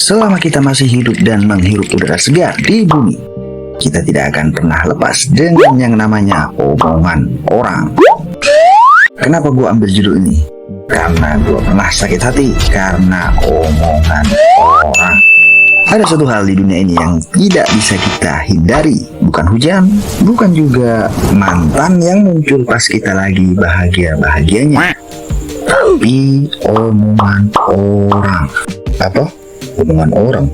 Selama kita masih hidup dan menghirup udara segar di bumi, kita tidak akan pernah lepas dengan yang namanya omongan orang. Kenapa gue ambil judul ini? Karena gue pernah sakit hati karena omongan orang. Ada satu hal di dunia ini yang tidak bisa kita hindari. Bukan hujan, bukan juga mantan yang muncul pas kita lagi bahagia-bahagianya, tapi omongan orang. Apa? Omongan orang?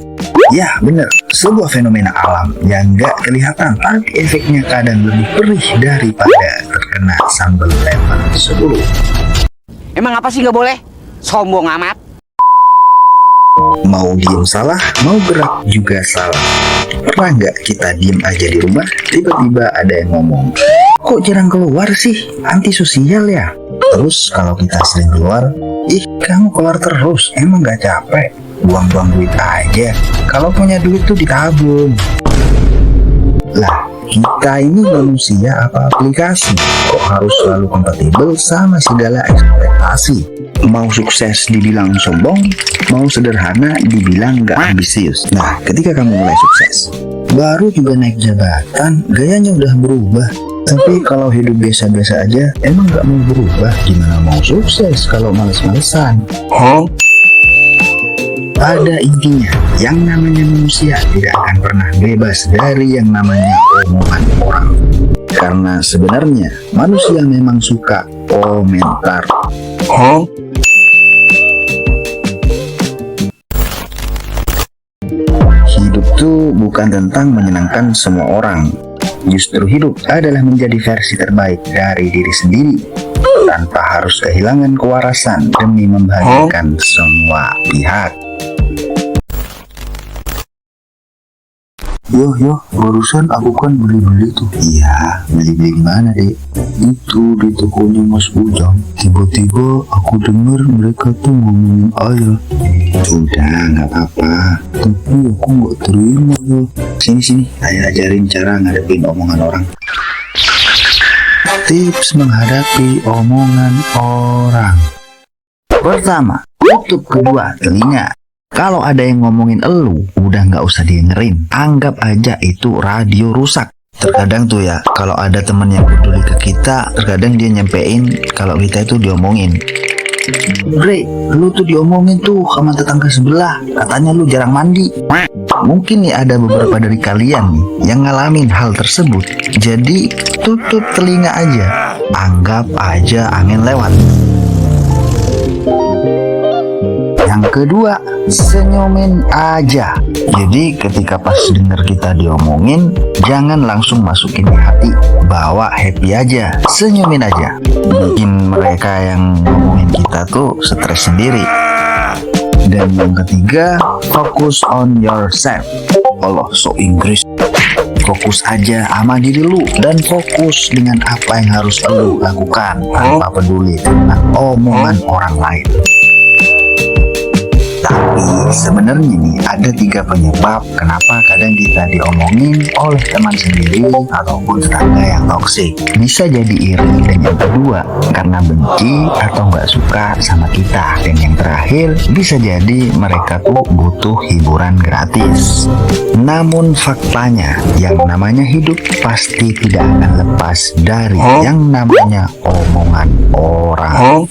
Ya bener, sebuah fenomena alam yang gak kelihatan tapi efeknya kadang lebih perih daripada terkena sambal lemon 10. Emang apa sih nggak boleh? Sombong amat. Mau diem salah, mau gerak juga salah. Pernah nggak kita diem aja di rumah, tiba-tiba ada yang ngomong, kok jarang keluar sih, antisosial ya? Terus kalau kita sering keluar, ih kamu keluar terus, emang nggak capek? Buang-buang duit aja, kalau punya duit tuh ditabung. Lah, kita ini manusia apa aplikasi? Kok harus selalu kompatibel sama segala ekspektasi? Mau sukses dibilang sombong, mau sederhana dibilang gak ambisius. Nah, ketika kamu mulai sukses, baru juga naik jabatan, gayanya udah berubah. Tapi kalau hidup biasa-biasa aja, emang gak mau berubah? Gimana mau sukses kalau males-malesan? Pada intinya, yang namanya manusia tidak akan pernah bebas dari yang namanya omongan orang. Karena sebenarnya manusia memang suka komentar. Hidup tuh bukan tentang menyenangkan semua orang. Justru hidup adalah menjadi versi terbaik dari diri sendiri, tanpa harus kehilangan kewarasan demi membahagiakan semua pihak. Yo, barusan aku kan beli-beli tuh. Iya, beli-beli gimana dek? Itu di tokonya Mas Ujang. Tiba-tiba aku dengar mereka tuh ngomongin ayah. Udah, nggak apa-apa. Tapi aku nggak terima ya. Sini, ayah ajarin cara ngadepin omongan orang. Tips menghadapi omongan orang. Pertama, tutup kedua telinga. Kalau ada yang ngomongin elu, udah nggak usah dengerin. Anggap aja itu radio rusak. Terkadang tuh ya, kalau ada teman yang peduli ke kita, terkadang dia nyampein kalau kita itu diomongin. Bre, lu tuh diomongin tuh sama tetangga sebelah. Katanya lu jarang mandi. Mungkin nih ada beberapa dari kalian nih yang ngalamin hal tersebut. Jadi tutup telinga aja. Anggap aja angin lewat. Yang kedua, senyumin aja. Jadi ketika pas denger kita diomongin, jangan langsung masukin di hati, bawa happy aja, senyumin aja. Bikin mereka yang ngomongin kita tuh stres sendiri. Dan yang ketiga, fokus on yourself. Allah, so Inggris. Fokus aja sama diri lu dan fokus dengan apa yang harus lu lakukan tanpa peduli tentang omongan orang lain. Tapi sebenarnya nih ada 3 penyebab kenapa kadang kita diomongin oleh teman sendiri ataupun tetangga yang toksik. Bisa jadi iri, dan yang kedua karena benci atau nggak suka sama kita, dan yang terakhir bisa jadi mereka tuh butuh hiburan gratis. Namun faktanya yang namanya hidup pasti tidak akan lepas dari yang namanya omongan orang.